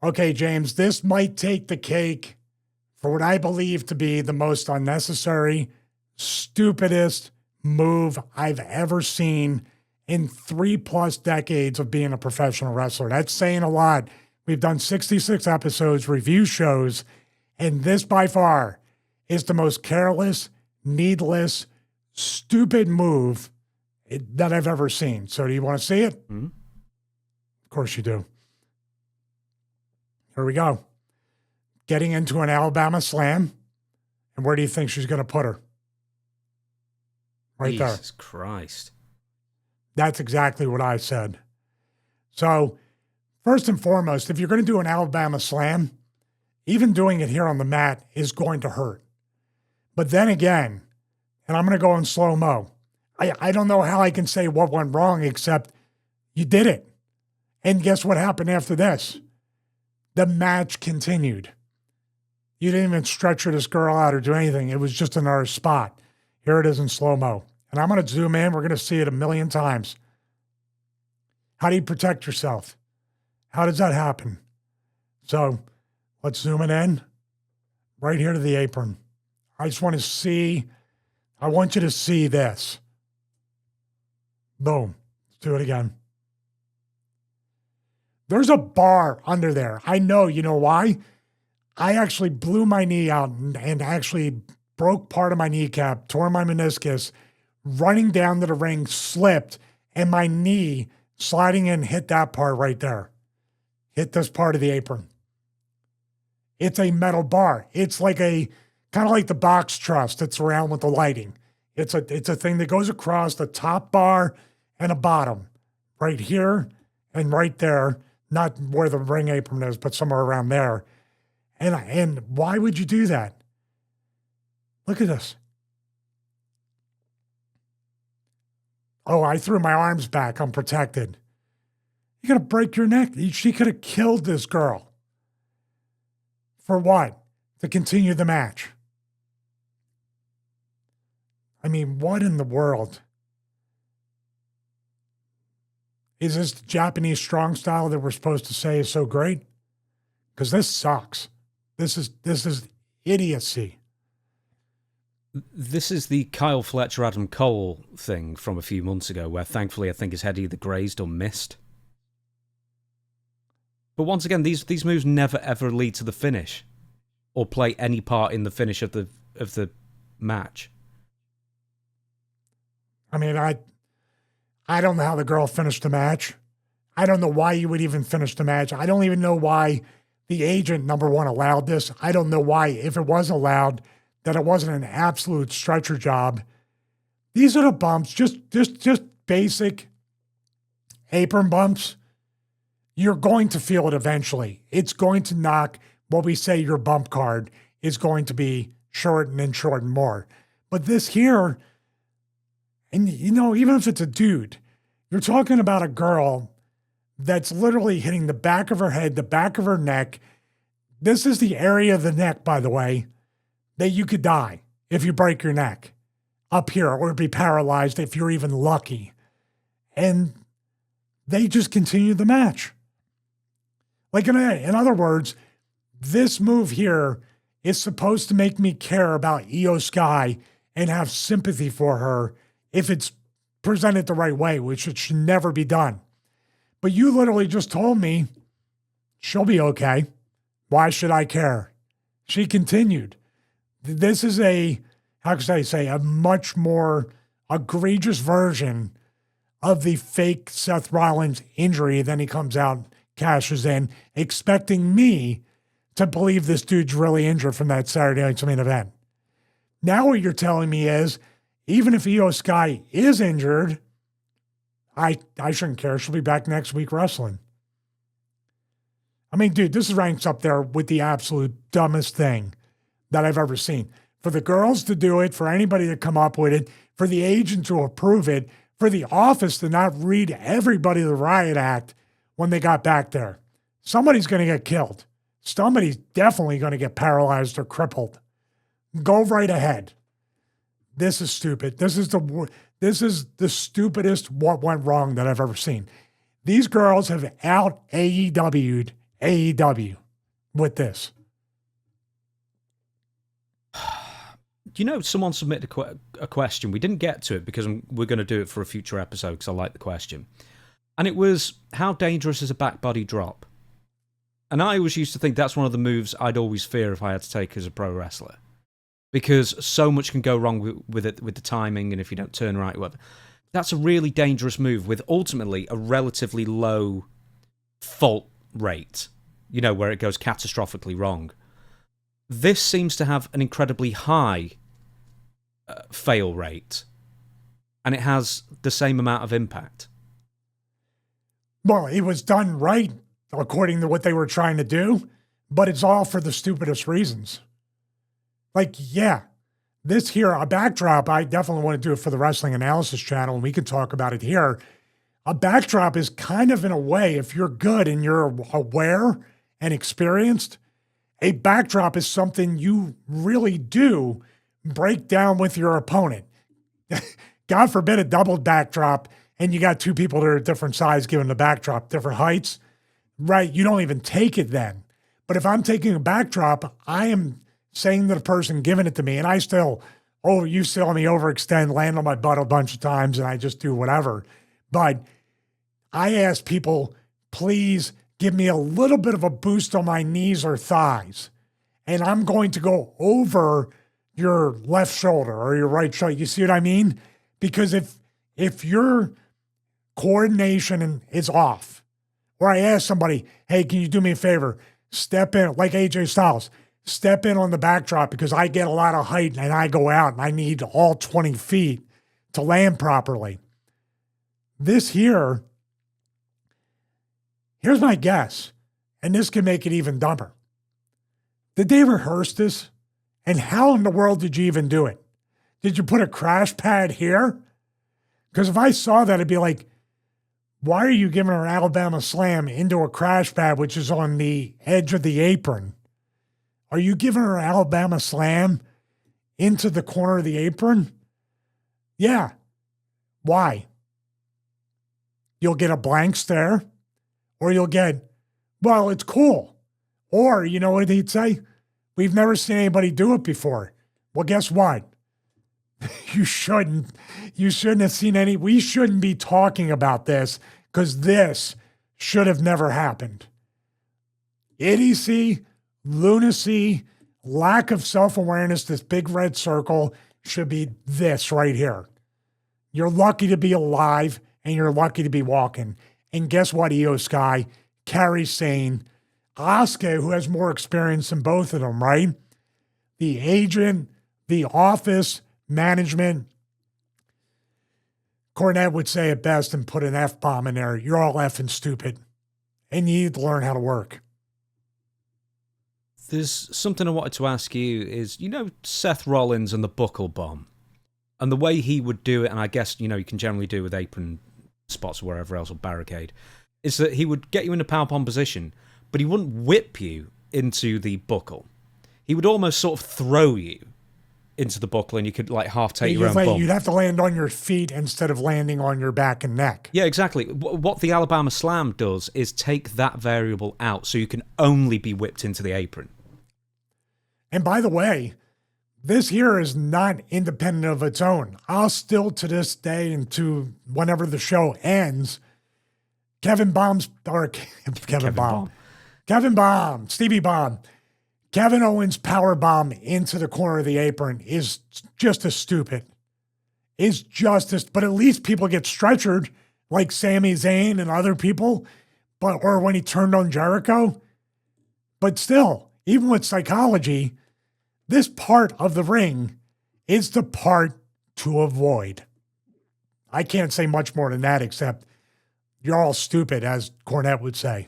Okay, James, this might take the cake for what I believe to be the most unnecessary, stupidest move I've ever seen in 3+ decades of being a professional wrestler. That's saying a lot. We've done 66 episodes, review shows, and this by far is the most careless, needless, stupid move that I've ever seen. So do you want to see it? Mm-hmm. Of course you do. Here we go. Getting into an Alabama slam. And where do you think she's going to put her? Right there. Jesus Christ. That's exactly what I said. So, first and foremost, if you're going to do an Alabama slam, even doing it here on the mat is going to hurt. But then again, and I'm going to go in slow-mo, I don't know how I can say what went wrong except you did it. And guess what happened after this? The match continued. You didn't even stretch this girl out or do anything. It was just another spot. Here it is in slow-mo. And I'm going to zoom in. We're going to see it a million times. How do you protect yourself? How does that happen? So let's zoom it in. Right here to the apron. I just want to see. I want you to see this. Boom. Let's do it again. There's a bar under there. I know. You know why? I actually blew my knee out and actually broke part of my kneecap, tore my meniscus, running down to the ring, slipped, and my knee sliding in hit that part right there. Hit this part of the apron. It's a metal bar. It's like a, kind of like the box truss that's around with the lighting. It's a thing that goes across the top bar and a bottom. Right here and right there. Not where the ring apron is, but somewhere around there. And why would you do that? Look at this. Oh, I threw my arms back. I'm protected. You're going to break your neck. She could have killed this girl. For what? To continue the match. I mean, what in the world? Is this the Japanese strong style that we're supposed to say is so great? Because this sucks. This is idiocy. This is the Kyle Fletcher, Adam Cole thing from a few months ago, where thankfully I think his head either grazed or missed. But once again, these moves never ever lead to the finish, or play any part in the finish of the match. I mean, I don't know how the girl finished the match. I don't know why you would even finish the match. I don't even know why the agent, number one, allowed this. I don't know why, if it was allowed, that it wasn't an absolute stretcher job. These are the bumps, just basic apron bumps. You're going to feel it eventually. It's going to knock what we say your bump card is going to be shortened and shortened more. But this here, and you know, even if it's a dude, you're talking about a girl that's literally hitting the back of her head, the back of her neck. This is the area of the neck, by the way, that you could die if you break your neck up here, or be paralyzed if you're even lucky. And they just continue the match. Like, in other words, this move here is supposed to make me care about Io Sky and have sympathy for her if it's presented the right way, which it should never be done. But you literally just told me she'll be okay. Why should I care? She continued. This is how could I say, a much more egregious version of the fake Seth Rollins injury. Then he comes out, cashes in, expecting me to believe this dude's really injured from that Saturday night's main event. Now what you're telling me is, even if Io Sky is injured, I shouldn't care. She'll be back next week wrestling. I mean, dude, this ranks up there with the absolute dumbest thing that I've ever seen. For the girls to do it, for anybody to come up with it, for the agent to approve it, for the office to not read everybody the riot act when they got back there. Somebody's going to get killed. Somebody's definitely going to get paralyzed or crippled. Go right ahead. This is stupid. This is the stupidest what went wrong that I've ever seen. These girls have out AEW'd AEW with this? Someone submitted a question. We didn't get to it because we're going to do it for a future episode because I like the question. And it was, how dangerous is a back body drop? And I always used to think that's one of the moves I'd always fear if I had to take as a pro wrestler. Because so much can go wrong with it, with the timing, and if you don't turn right, whatever. That's a really dangerous move with ultimately a relatively low fault rate, where it goes catastrophically wrong. This seems to have an incredibly high fail rate, and it has the same amount of impact. Well, it was done right according to what they were trying to do, but it's all for the stupidest reasons. Like, yeah, this here, a backdrop, I definitely want to do it for the Wrestling Analysis channel, and we can talk about it here. A backdrop is kind of, in a way, if you're good and you're aware and experienced, a backdrop is something you really do break down with your opponent. God forbid a double backdrop and you got two people that are different size giving the backdrop, different heights, right? You don't even take it then. But if I'm taking a backdrop, I am saying to the person giving it to me, and you saw me overextend, land on my butt a bunch of times, and I just do whatever. But I ask people, please give me a little bit of a boost on my knees or thighs. And I'm going to go over your left shoulder or your right shoulder. You see what I mean? Because if your coordination is off, or I ask somebody, hey, can you do me a favor? Step in, like AJ Styles, step in on the backdrop because I get a lot of height and I go out and I need all 20 feet to land properly. This here's my guess, and this can make it even dumber. Did they rehearse this? And how in the world did you even do it? Did you put a crash pad here? Because if I saw that, it'd be like, why are you giving her Alabama Slam into a crash pad, which is on the edge of the apron? Are you giving her Alabama Slam into the corner of the apron? Yeah. Why? You'll get a blank stare, or you'll get, well, it's cool. Or, you know what he'd say? We've never seen anybody do it before. Well, guess what? You shouldn't have seen any. We shouldn't be talking about this because this should have never happened. Idiocy, lunacy, lack of self-awareness, this big red circle should be this right here. You're lucky to be alive and you're lucky to be walking. And guess what, Io Sky? Kairi Sane, Asuka, who has more experience than both of them, right? The agent, the office, management. Cornette would say it best and put an F-bomb in there. You're all effing stupid. And you need to learn how to work. There's something I wanted to ask you is, Seth Rollins and the buckle bomb. And the way he would do it, and I guess, you can generally do with apron spots or wherever else, or barricade, is that he would get you in a power bomb position, but he wouldn't whip you into the buckle. He would almost sort of throw you into the buckle, and you could half take your own bump. You'd have to land on your feet instead of landing on your back and neck. Yeah, exactly. What the Alabama Slam does is take that variable out, so you can only be whipped into the apron. And by the way, this here is not independent of its own. I'll still, to this day and to whenever the show ends, Stevie Bomb, Kevin Owens' power bomb into the corner of the apron is just as stupid. But at least people get stretchered like Sami Zayn and other people, or when he turned on Jericho. But still, even with psychology, this part of the ring is the part to avoid. I can't say much more than that except you're all stupid, as Cornette would say.